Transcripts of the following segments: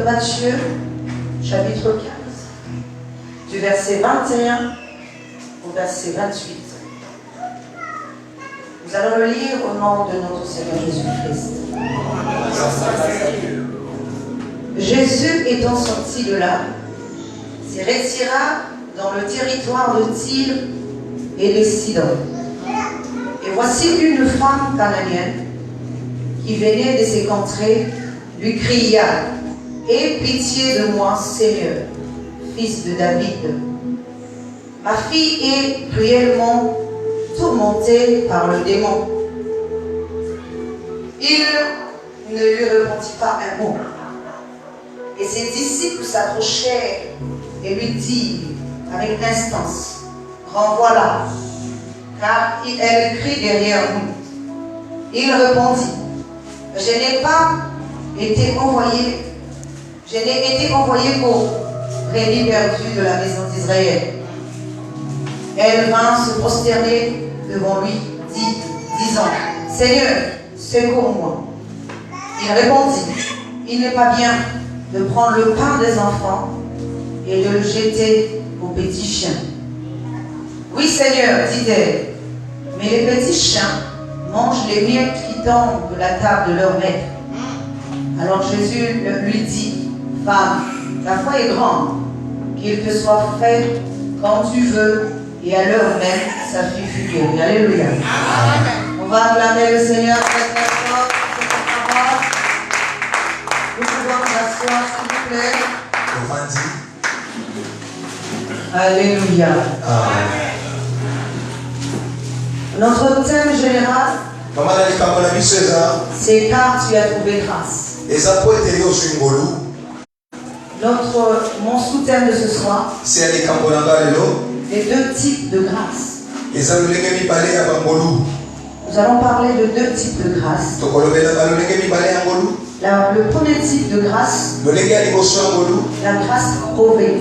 de Matthieu, chapitre 15, du verset 21 au verset 28. Nous allons le lire au nom de notre Seigneur Jésus-Christ. Jésus étant sorti de là, se retira dans le territoire de Tyr et de Sidon. Et voici une femme cananéenne qui venait de ces contrées lui cria: aie pitié de moi, Seigneur, fils de David. Ma fille est cruellement tourmentée par le démon. Il ne lui répondit pas un mot. Et ses disciples s'approchèrent et lui dirent avec instance: renvoie-la, car elle crie derrière nous. Il répondit: je n'ai été envoyé pour brebis perdues de la maison d'Israël. Elle vint se prosterner devant lui, disant: Seigneur, secours-moi. Il répondit: il n'est pas bien de prendre le pain des enfants et de le jeter aux petits chiens. Oui, Seigneur, dit-elle, mais les petits chiens mangent les miettes qui tombent de la table de leur maître. Alors Jésus lui dit: femme, ta foi est grande, qu'il te soit fait comme tu veux. Et à l'heure même, sa fille fut guérie. Alléluia. Amen. On va acclamer le Seigneur très très fort pour cette parole. Nous pouvons nous asseoir, s'il vous plaît. Alléluia. Amen. Notre thème général, c'est car tu as trouvé grâce. Mon sous-thème de ce soir, c'est les deux types de grâce. Nous allons parler de deux types de grâce. Le premier type de grâce, la grâce provoquée.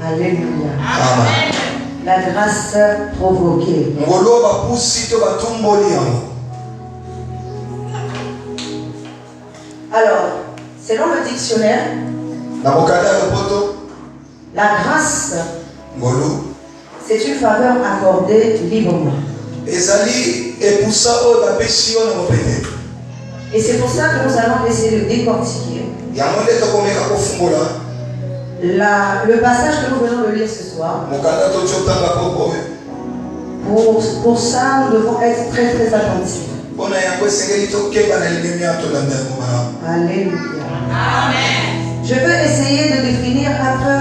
Alléluia. Amen. La grâce provoquée. Alors, selon le dictionnaire, la grâce, c'est une faveur accordée librement. Et c'est pour ça que nous allons essayer de décortiquer le passage que nous venons de lire ce soir. Pour ça, nous devons être très très attentifs. Alléluia. Amen. Je veux essayer de définir un peu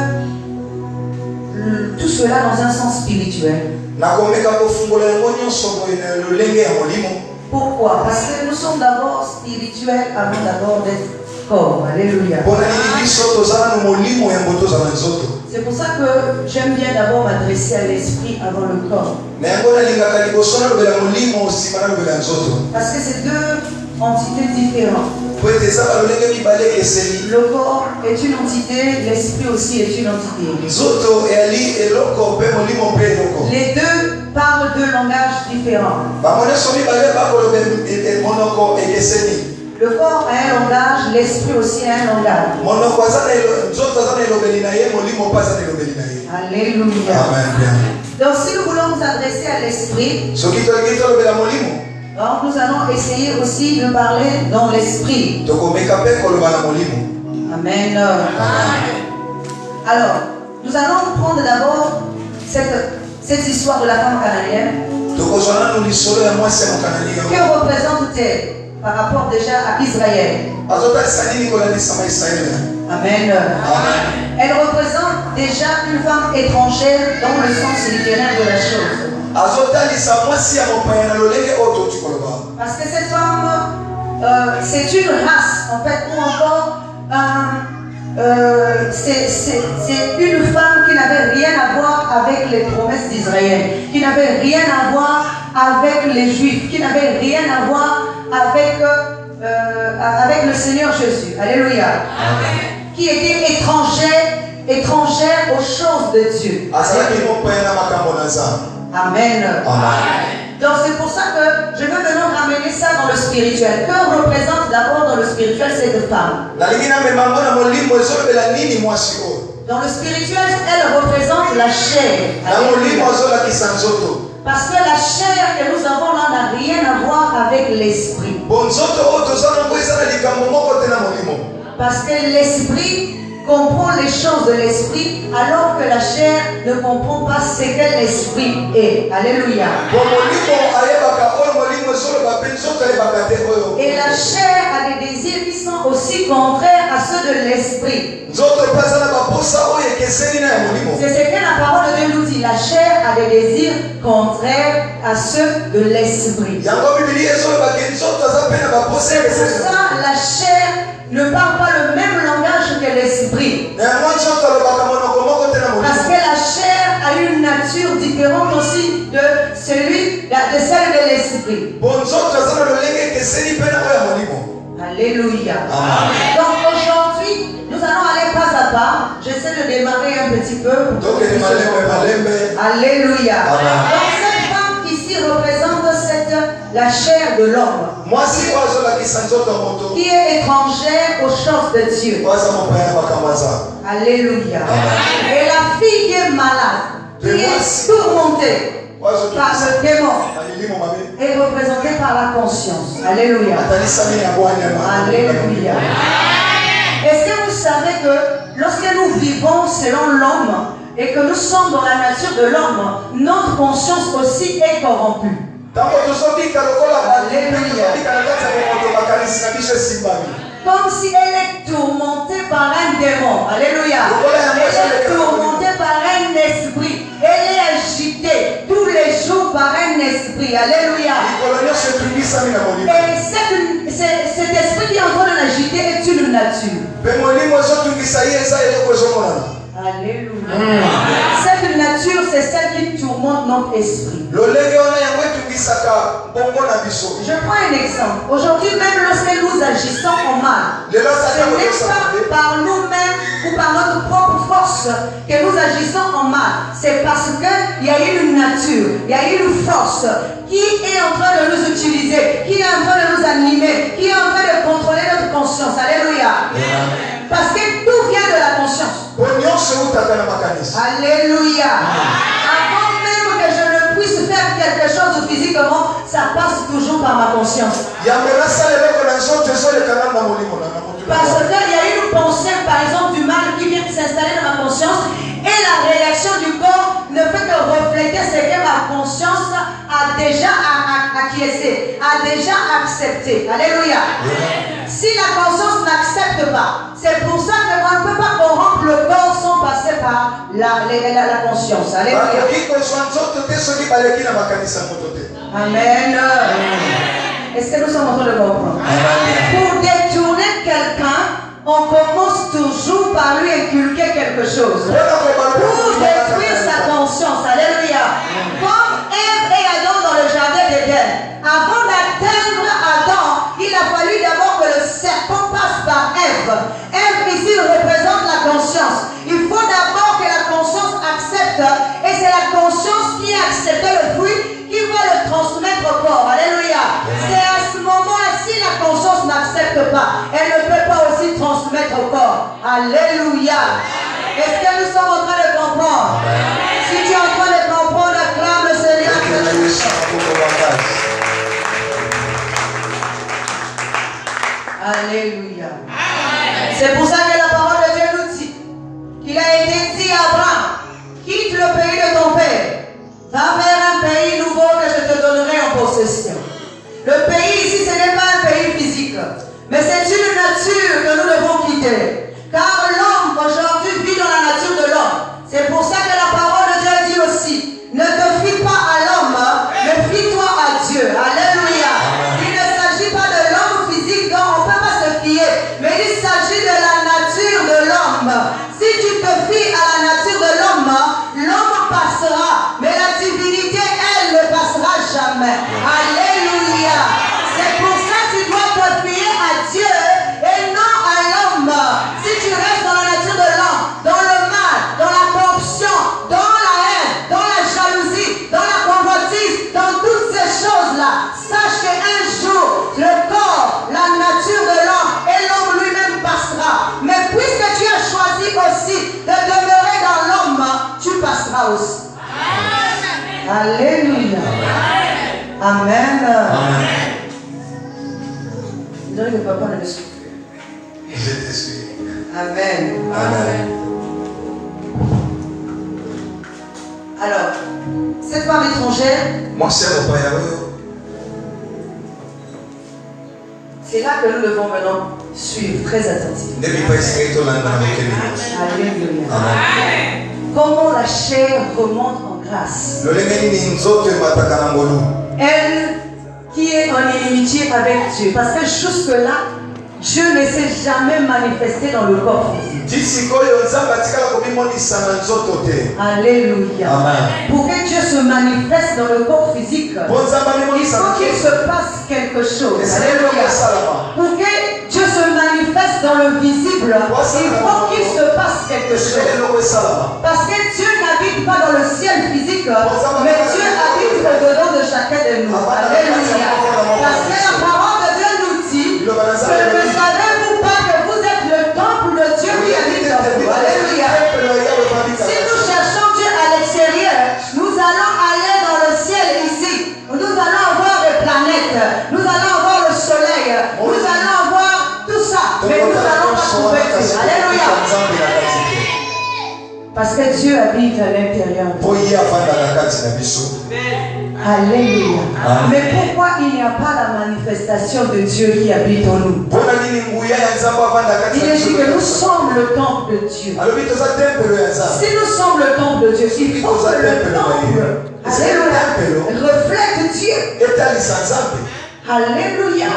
tout cela dans un sens spirituel. Pourquoi? Parce que nous sommes d'abord spirituels avant d'abord d'être corps. Alléluia. C'est pour ça que j'aime bien d'abord m'adresser à l'esprit avant le corps. Parce que c'est deux entités différentes. Le corps est une entité, l'esprit aussi est une entité. Les deux parlent deux langages différents. Le corps a un langage, l'esprit aussi a un langage. Alléluia. Donc si nous voulons nous adresser à l'esprit, donc nous allons essayer aussi de parler dans l'esprit. Amen. Alors, nous allons prendre d'abord cette histoire de la femme cananéenne. Que représente-t-elle par rapport déjà à Israël? Amen. Elle représente déjà une femme étrangère dans le sens littéraire de la chose. Parce que cette femme, c'est une race, en fait, ou encore c'est une femme qui n'avait rien à voir avec les promesses d'Israël, qui n'avait rien à voir avec les Juifs, qui n'avait rien à voir avec le Seigneur Jésus. Alléluia. Amen. Qui était étrangère aux choses de Dieu. Amen. Amen. Donc c'est pour ça que je veux maintenant ramener ça dans le spirituel. Que représente d'abord dans le spirituel cette femme? Dans le spirituel, elle représente la chair. Parce que la chair que nous avons là n'a rien à voir avec l'esprit. Parce que l'esprit comprend les choses de l'esprit, alors que la chair ne comprend pas ce que l'esprit est. Alléluia. Et la chair a des désirs qui sont aussi contraires à ceux de l'esprit. C'est ce que la parole de Dieu nous dit. La chair a des désirs contraires à ceux de l'esprit. C'est pour ça la chair ne parle pas le même langage que l'esprit. Parce que la chair a une nature différente aussi de celle de l'esprit. Alléluia. Donc aujourd'hui, nous allons aller pas à pas. J'essaie de démarrer un petit peu. Alléluia. Donc cette femme ici représente la chair de l'homme qui est étrangère aux choses de Dieu. Alléluia. Et la fille qui est malade, qui est tourmentée par le démon, est représentée par la conscience. Alléluia. Alléluia. Est-ce que vous savez que lorsque nous vivons selon l'homme et que nous sommes dans la nature de l'homme, notre conscience aussi est corrompue. Comme si elle est tourmentée par un démon. Alléluia. Elle est tourmentée par un esprit. Elle est agitée tous les jours par un esprit. Alléluia. Et cet esprit qui est en train de l'agiter est une nature. Alléluia. Cette nature, c'est celle qui tourmente notre esprit. Je prends un exemple. Aujourd'hui, même lorsque nous agissons en mal, ce n'est pas par nous-mêmes ou par notre propre force que nous agissons en mal. C'est parce qu'il y a une nature, il y a une force qui est en train de nous utiliser, qui est en train de nous animer, qui est en train de contrôler notre conscience. Alléluia. Parce que tout vient de la conscience. Alléluia. Avant même que je ne puisse faire quelque chose physiquement, ça passe toujours par ma conscience. Parce qu'il y a une pensée, par exemple, du mal qui vient s'installer dans ma conscience, et la réaction du corps ne peut que refléter ce que ma conscience a déjà acquiescé, a déjà accepté. Alléluia. Si la conscience n'accepte pas, c'est pour ça qu'on ne peut pas corrompre le corps sans passer par la conscience. Alléluia. Amen. Est-ce que nous sommes en train de comprendre? Pour détourner quelqu'un, on commence toujours par lui inculquer quelque chose. Pour détruire sa conscience. Alléluia. Comme Ève et Adam dans le jardin d'Éden. Avant d'atteindre Adam, il a fallu d'abord que le serpent passe par Ève. Ève ici représente la conscience. Il faut d'abord que la conscience accepte. Et c'est la conscience qui a accepté le fruit qui va le transmettre au corps. Alléluia. C'est à ce moment-là, si la conscience n'accepte pas, elle ne peut pas aussi transmettre au corps. Alléluia. Est-ce que nous sommes en train de comprendre? Si tu es en train de comprendre, acclame le Seigneur. Alléluia. C'est pour ça que la parole de Dieu nous dit qu'il a été dit à Abraham, quitte le pays de ton père, va vers un pays nouveau que je te donnerai en possession. Le pays ici, ce n'est pas un pays physique, mais c'est une nature que nous devons quitter. Car l'homme aujourd'hui vit dans la nature de l'homme. C'est pour ça que la parole de Dieu dit aussi, ne te fie pas à l'homme, mais fie-toi à Dieu. Alléluia. Il ne s'agit pas de l'homme physique dont on ne peut pas se fier, mais il s'agit de la nature de l'homme. Si tu te fies à la nature de l'homme, l'homme passera, mais la divinité Je dirais que papa ne me suit plus. Je te suis. Amen. Amen. Alors, cette femme étrangère, Moi, c'est mon père. c'est là que nous devons maintenant suivre très attentivement. Alléluia. Amen. Comment la chair remonte en grâce. Elle qui est en inimitié avec Dieu. Parce que jusque-là, Dieu ne s'est jamais manifesté dans le corps physique. Alléluia. Amen. Pour que Dieu se manifeste dans le corps physique, il faut qu'il se passe quelque chose. Alléluia. Pour que Dieu se manifeste dans le visible, il faut qu'il se passe quelque chose. Parce que Dieu n'habite pas dans le ciel physique, mais Dieu habite au-dedans de chacun de nous. Alléluia. Parce que la parole de Dieu nous dit que ne savez-vous pas que vous êtes le temple de Dieu qui habite en vous. Alléluia. Si nous cherchons Dieu à l'extérieur, nous allons aller dans le ciel ici. Nous allons avoir des planètes. Nous allons avoir le soleil. Nous allons avoir tout ça. Mais nous allons pas trouver Dieu. Alléluia. Parce que Dieu habite à l'intérieur. Alléluia. Mais pourquoi il n'y a pas la manifestation de Dieu qui habite en nous? Il est dit que nous sommes le temple de Dieu. Si nous sommes le temple de Dieu, il faut que le temple, alléluia, reflète Dieu. Alléluia.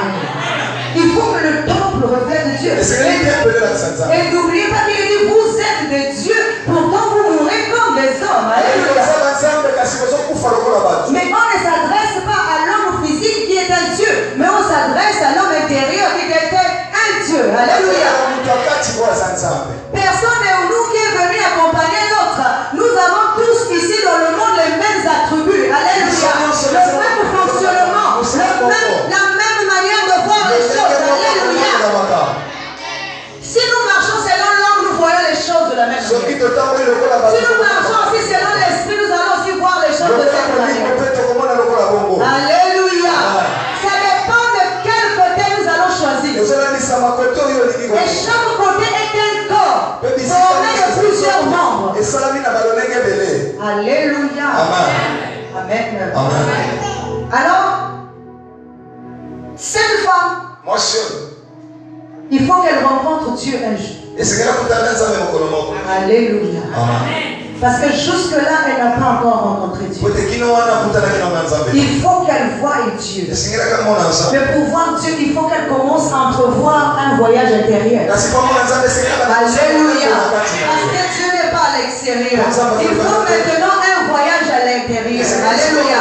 Il faut que le temple reflète Dieu. Et n'oubliez pas qu'il dit, vous êtes des dieux, pourtant vous mourrez comme des hommes. Alléluia. Mais on ne s'adresse pas à l'homme physique qui est un Dieu, mais on s'adresse à l'homme intérieur qui était un Dieu. Alléluia. Personne de nous qui est venu accompagner l'autre. Nous avons tous ici dans le monde les mêmes attributs. Alléluia. Le même fonctionnement, la même manière de voir les choses. Alléluia. Si nous marchons selon l'homme, nous voyons les choses de la même manière. Si nous marchons aussi selon l'esprit, nous allons aussi voir les choses de cette manière. Alléluia. Ça dépend de quel côté nous allons choisir. Et chaque côté est un corps formé de plusieurs membres. Alléluia. Amen. Alors, cette femme, il faut qu'elle rencontre Dieu un jour. Alléluia. Parce que jusque-là, elle n'a pas encore rencontré Dieu. Il faut qu'elle voie Dieu. Mais pour voir Dieu, il faut qu'elle commence à entrevoir un voyage intérieur. Alléluia. Parce que Dieu n'est pas à l'extérieur. Il faut maintenant un voyage à l'intérieur. Alléluia.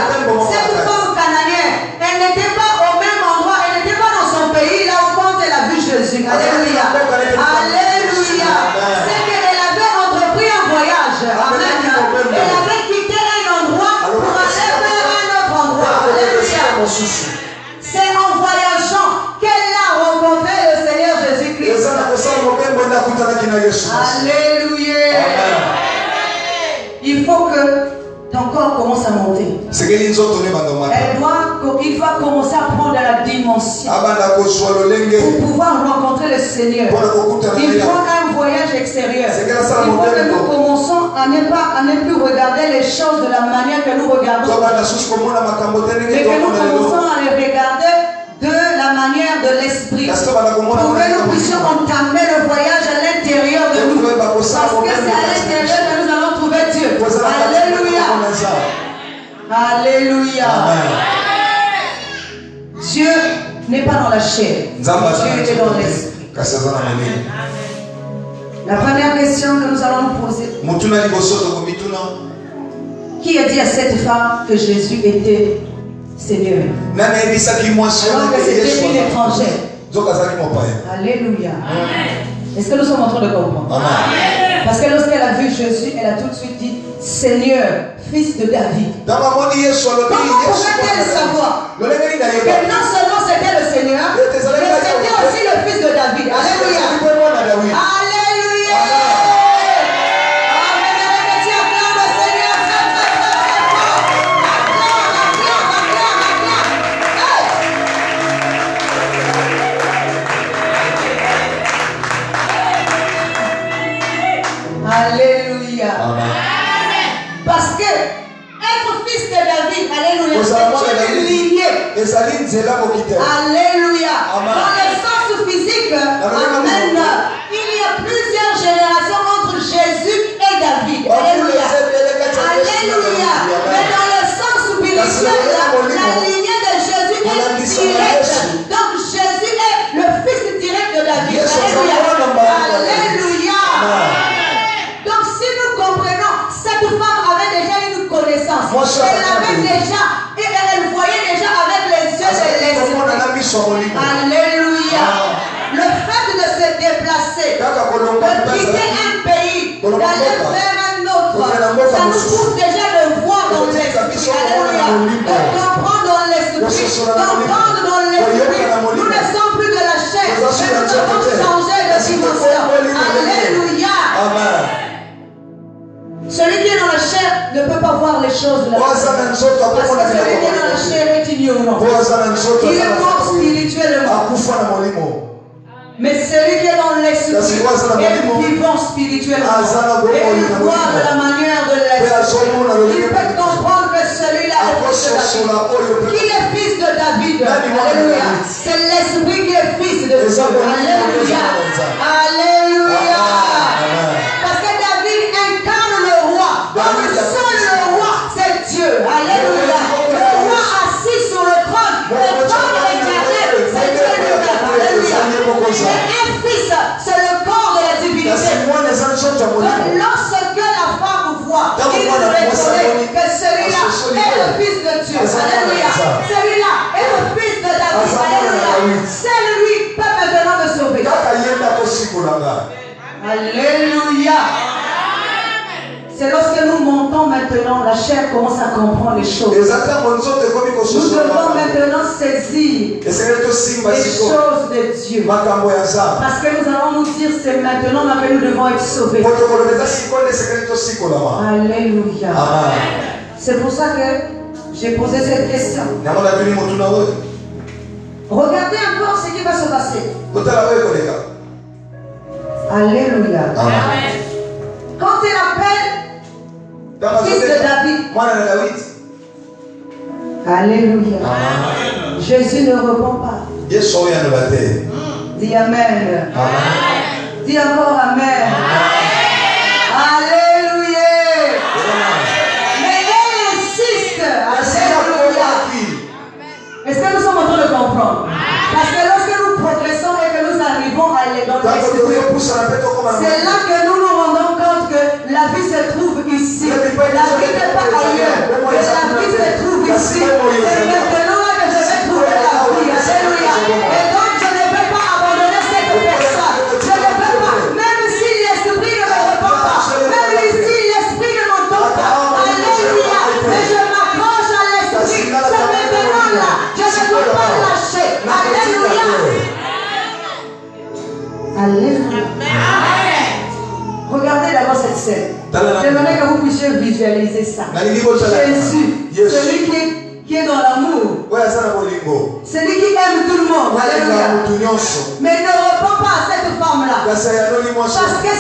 Cette femme canadienne, elle n'était pas au même endroit, elle n'était pas dans son pays, là où quand elle a vu Jésus. Alléluia. Alléluia. C'est qu'elle avait entrepris un voyage. Amen. Elle avait quitté un endroit pour aller vers un autre endroit. Alléluia. C'est en voyageant qu'elle a rencontré le Seigneur Jésus-Christ. Alléluia. Il faut que ton corps commence à monter. Il doit commencer à prendre la dimension pour pouvoir rencontrer le Seigneur. Il faut un voyage extérieur. Il faut que nous commençons à ne plus regarder les choses de la manière que nous regardons, mais que nous commençons à les regarder de la manière de l'esprit, pour que nous puissions entamer le voyage à l'intérieur de nous, parce que c'est à l'intérieur que nous allons trouver Dieu. Alléluia. Alléluia. Dieu n'est pas dans la chair, Dieu est dans l'esprit. La première question que nous allons nous poser: qui a dit à cette femme que Jésus était Seigneur alors que c'était une étrangère? Alléluia. Est-ce que nous sommes en train de comprendre? Parce que lorsqu'elle a vu Jésus, elle a tout de suite dit: Seigneur, fils de David. Comment pouvait-elle savoir que non seulement c'était le Seigneur, mais c'était aussi le fils de David? Alléluia. Alléluia. Alléluia. Dans le sens physique, amen. Il y a plusieurs générations entre Jésus et David. Alléluia. Alléluia. Mais dans le sens spirituel, la lignée de Jésus est directe. Donc Jésus est le fils direct de David. Alléluia. Alléluia. Donc si nous comprenons, cette femme avait déjà une connaissance. Elle avait déjà, et elle voyait déjà avec les yeux de l'esprit. Alléluia. Le fait de se déplacer, de quitter un pays, d'aller vers un autre, ça nous pousse déjà de voir dans l'esprit. Alléluia. De comprendre dans l'esprit, d'entendre dans l'esprit. Nous ne sommes plus de la chair, mais nous devons changer de dimension. Alléluia. Celui qui est dans la chair ne peut pas voir les choses de la chair. Parce que celui qui est dans la chair est ignorant. Il est mort spirituellement. Mais celui qui est dans l'esprit est vivant spirituellement. Et il voit de la manière de l'esprit. Il peut comprendre que celui-là est fils de David. Qui est fils de David? Alléluia. C'est l'esprit qui est fils de Dieu. Alléluia. Alléluia. Parce que David incarne le roi. Donc seul le roi, c'est Dieu. Alléluia. Le roi assis sur le trône. Le trône éternel, c'est Dieu lui-même. Alléluia. Mais un fils, c'est le corps de la divinité. Donc lorsque la femme voit, il reconnaît que celui-là est le fils de Dieu. Alléluia. Celui-là est le fils de David. Alléluia. C'est lui qui peut maintenant me sauver. Alléluia. C'est lorsque nous montons maintenant, la chair commence à comprendre les choses. Nous devons maintenant saisir les choses de Dieu. Parce que nous allons nous dire, c'est maintenant que nous devons être sauvés. Alléluia. C'est pour ça que j'ai posé cette question. Regardez encore ce qui va se passer. Alléluia. Quand il appelle fils de David. Alléluia. Jésus ne répond pas. Dis Amen. Dis encore Amen. Alléluia. Mais elle insiste. Alléluia. Est-ce que nous sommes en train de comprendre? Parce que lorsque nous progressons et que nous arrivons à aller dans l'esprit, c'est là que nous nous rendons compte que la vie se trouve ici. La vie n'est pas ailleurs. Mais la vie se trouve ici. C'est maintenant là que je vais trouver la vie. Alléluia. Et donc je ne vais pas abandonner cette personne. Je ne peux pas. Même si l'esprit ne me répond pas. Même si l'esprit ne m'entend pas. Alléluia. Mais je m'accroche à l'esprit. C'est maintenant là. Je ne peux pas lâcher. Alléluia. Alléluia. Regardez d'abord cette scène. J'aimerais que vous puissiez visualiser ça. Jésus, celui qui est dans l'amour, celui qui aime tout le monde. Alléluia. Mais ne répond pas à cette femme-là. Parce qu'il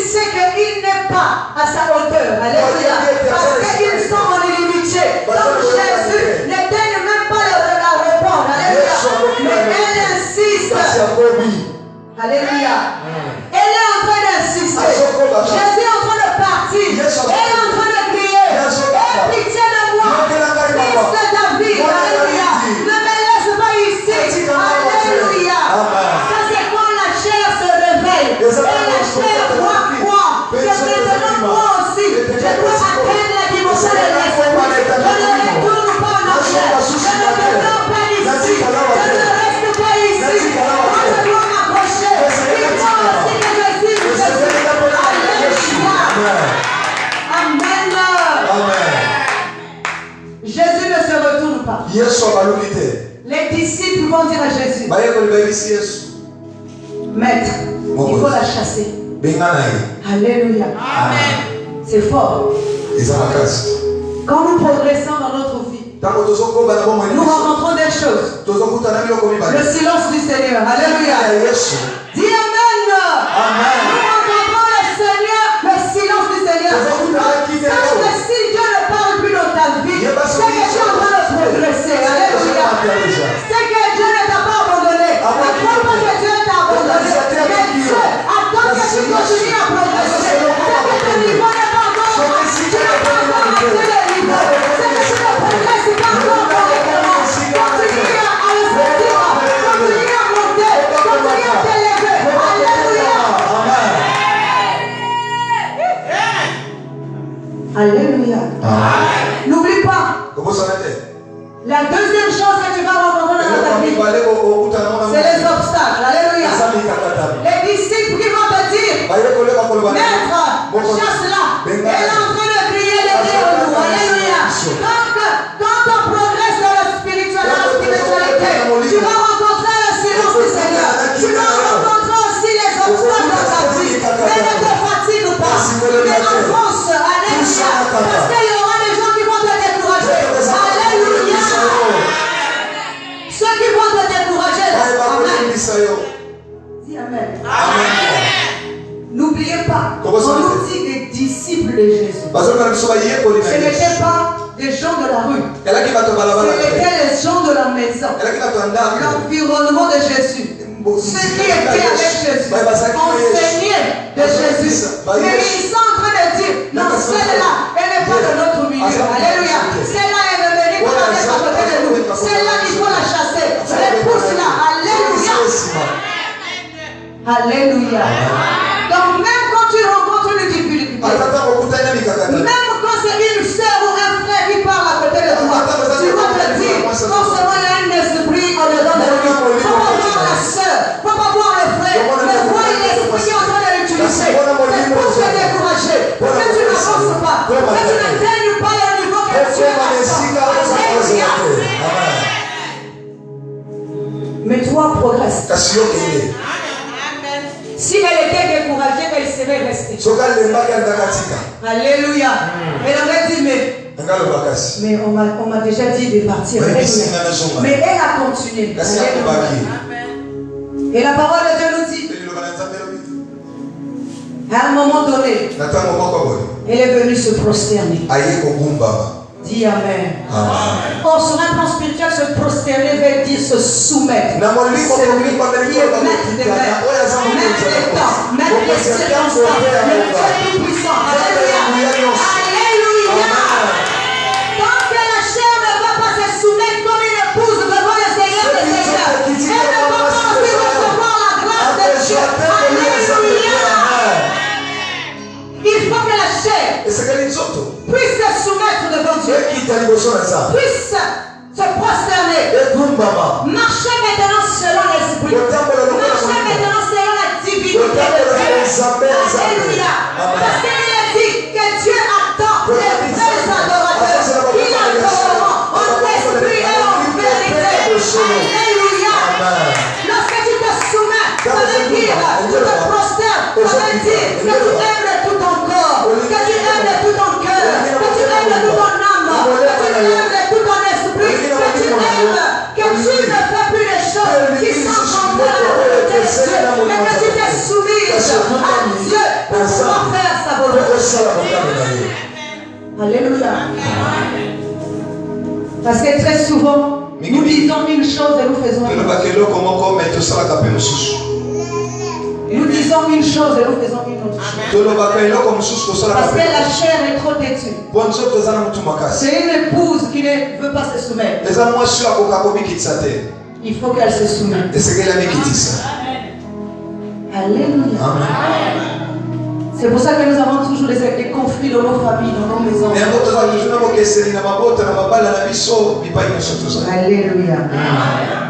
sait qu'il n'est pas à sa hauteur. Alléluia. Parce qu'ils sont en inimitié. Donc Jésus ne daigne même pas de la répondre. Alléluia. Mais elle insiste. Alléluia. Elle est en train d'insister. Jésus est en train de partir. Elle est en train de crier. Aie pitié de moi. Fils de David. Alléluia. Ne me laisse pas ici. Alléluia. Ça c'est quand la chair se réveille. Et la chair doit croire que maintenant moi aussi, je dois atteindre la dimension de l'esprit. Je ne retourne pas en arrière. Je ne retourne pas ici. Je ne reste pas ici. Moi je dois m'approcher. Amen. Jésus ne se retourne pas. Les disciples vont dire à Jésus, Maître, il faut la chasser. Alléluia. C'est fort. Quand nous progressons dans notre vie, nous rencontrons des choses. Le silence du Seigneur. Alléluia. Dis Amen. Nous rencontrons le Seigneur, le silence du Seigneur. Sache que si Dieu ne parle plus dans ta vie, c'est que tu es en train de progresser. Alléluia. Maître, chasse-la. Elle est en train de crier les dieux au loup. Alléluia. Donc, quand on progresse dans la spiritualité, tu vas rencontrer le silence du Seigneur. Tu vas rencontrer aussi les obstacles dans ta vie. Mais ne te fatigue pas. Mais avance. Alléluia. Parce qu'il y aura des gens qui vont te décourager. Alléluia. Ceux qui vont te décourager. Amen. Dis Amen. N'oubliez pas, on nous dit des disciples de Jésus. Ce n'étaient pas des gens de la rue. Ce n'étaient les gens de la maison. L'environnement de Jésus. Ceux qui étaient avec Jésus. Enseignaient de Jésus. Mais ils sont en train de dire, non, celle-là, elle n'est pas de notre milieu. Alléluia. Celle-là, elle est venue pour aller à côté de nous. Celle-là, il faut la chasser. Repousse-la. Alléluia. Alléluia. Donc même quand tu rencontres une difficulté, même quand c'est une sœur ou un frère qui parle à côté de toi, tu vas te dire, forcément il y a un esprit au-dedans de lui. Il ne faut pas voir la sœur, il ne faut pas voir le frère, mais voir l'esprit qui est en train de l'utiliser. C'est pour te décourager, pour que tu n'avances pas, pour que tu n'atteignes pas le niveau que tu es. Mais toi progresse. Si elle était découragée, elle serait restée. Alléluia. Elle aurait dit, mais on m'a déjà dit de partir. Mais elle a continué. Et la parole de Dieu nous dit, à un moment donné, elle est venue se prosterner. Dis Amen. Or, sur un plan spirituel, se prosterner veut dire se soumettre. C'est lui qui est maître des maîtres, maître des temps, maître des circonstances, le Dieu tout-puissant. Alléluia. Alléluia. Tant que la chair ne va pas se soumettre comme une épouse devant le Seigneur des Seigneurs, elle ne va pas aussi recevoir la grâce de Dieu. Alléluia. Il faut que la chair puisse se soumettre devant Dieu, puisse se prosterner, marcher maintenant selon l'esprit, marcher maintenant selon la divinité de Dieu. Alléluia. Parce qu'il a dit que Dieu attend les vrais adorateurs qui l'adoreront en esprit et en vérité. Alléluia. Lorsque tu te soumets, ça veut dire tu te prosternes, ça veut dire que tu aimes de tout ton corps, que tu aimes de tout ton cœur, que tu aimes de tout ton âme, que tu aimes de tout ton esprit, que tu aimes, que tu ne fais plus les choses qui sont contraires à la volonté de Dieu, mais que tu t'es soumise à Dieu pour pouvoir faire sa volonté. Alléluia. Parce que très souvent, nous disons une chose et nous faisons une autre. Nous disons une chose et nous faisons une autre chose. Parce que la chair est trop têtue. C'est une épouse qui ne veut pas se soumettre. Il faut qu'elle se soumette. Alléluia. C'est pour ça que nous avons toujours des conflits dans nos familles, dans nos maisons. Alléluia.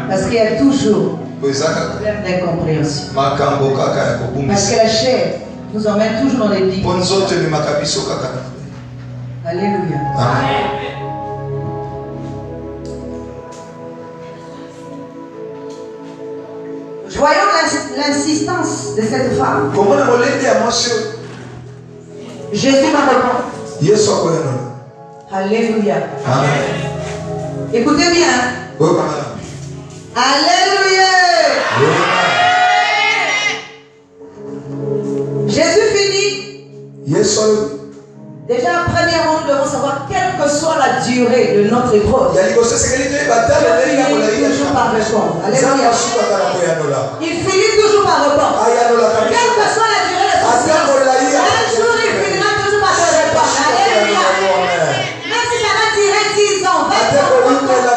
Parce qu'il y a toujours problème d'incompréhension. Parce que la chair nous emmène toujours dans les lits. Alléluia. Voyons l'insistance de cette femme. Jésus m'a répondu. Alléluia. Écoutez bien. Alléluia. Jésus finit. Déjà, premièrement, nous devons savoir quelle que soit la durée de notre épreuve. Il finit toujours par répondre. Alléluia. Il finit toujours par répondre. Quelle que soit la durée de son silence, un jour il finira toujours par te répondre. Alléluia. Même si ça va durer 10 ans, 20 ans,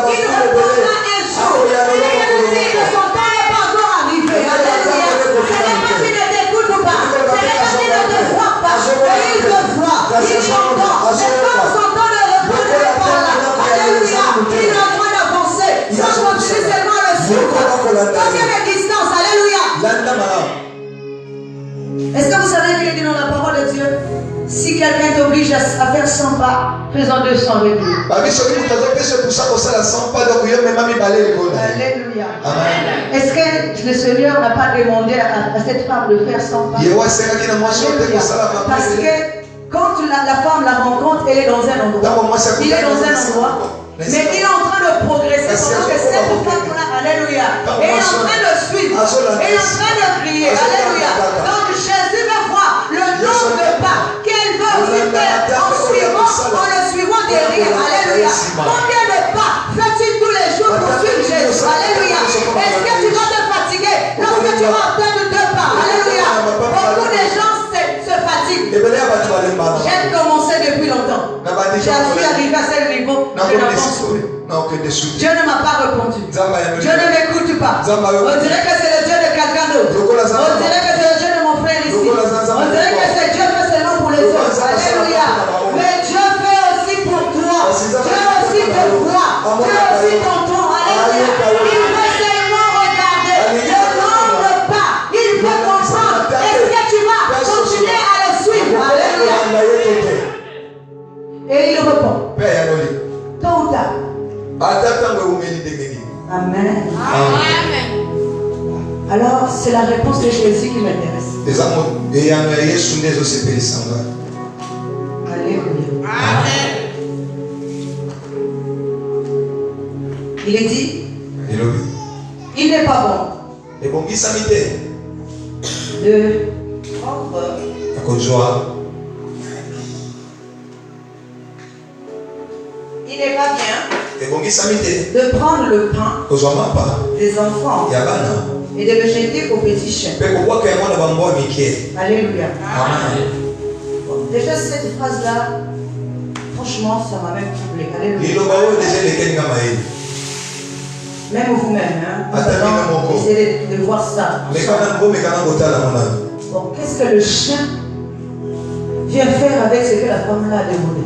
il répondra un jour. Il nous dit que son temps n'est pas encore arrivé. Alléluia. Ce n'est pas qu'il ne t'écoute pas. Ce n'est pas qu'il ne te voit pas. Mais il te voit. Il t'entend. Et comme son temps ne répondra pas là, alléluia, il est en train d'avancer. Ça continue seulement le suivre. Combien de distance, alléluia. Est-ce que vous savez Si quelqu'un t'oblige à faire 100 pas, faisons 200 avec lui. Alléluia. Est-ce que le Seigneur n'a pas demandé à cette femme de faire 100 pas? Alléluia. Parce que quand la femme la rencontre, elle est dans un endroit. Il est dans un endroit. Mais il est en train de progresser pendant que cette femme-là, alléluia, elle est en train de suivre. Elle est en train de prier. Alléluia. Donc Jésus va voir le nombre de pas qu'elle veut aussi faire en le suivant derrière. Alléluia. Combien de pas fais-tu tous les jours pour suivre Jésus? Alléluia. Est-ce que tu vas te fatiguer lorsque tu vas atteindre 2 pas? Alléluia. Beaucoup de gens se fatiguent. J'ai commencé depuis longtemps. Je suis arrivé à ce niveau. Dieu ne m'a pas répondu. Dieu ne m'écoute pas. On dirait que c'est le Dieu de quelqu'un d'autre. On dirait que c'est le Dieu de mon frère ici. On dirait que c'est Dieu fait seulement pour les autres. Alléluia. Mais Dieu fait aussi pour toi. Dieu aussi te voit. Dieu aussi t'entend. Alléluia. Il veut seulement regarder le nombre de pas. Il veut comprendre. Est-ce que tu vas continuer à le suivre? Alléluia. Et il répond. Tôt ou tard. Amen. Amen. Alors, c'est la réponse de Jésus qui m'intéresse. Alléluia. Amen. Il est dit, il n'est pas bon de prendre. Il n'est pas bien de prendre le pain des enfants et de le jeter aux petits chiens. Alléluia. Bon, déjà cette phrase-là, franchement, ça m'a même troublé. Alléluia. Même vous-même, hein, essayez de voir ça. Bon, qu'est-ce que le chien vient faire avec ce que la femme-là a demandé?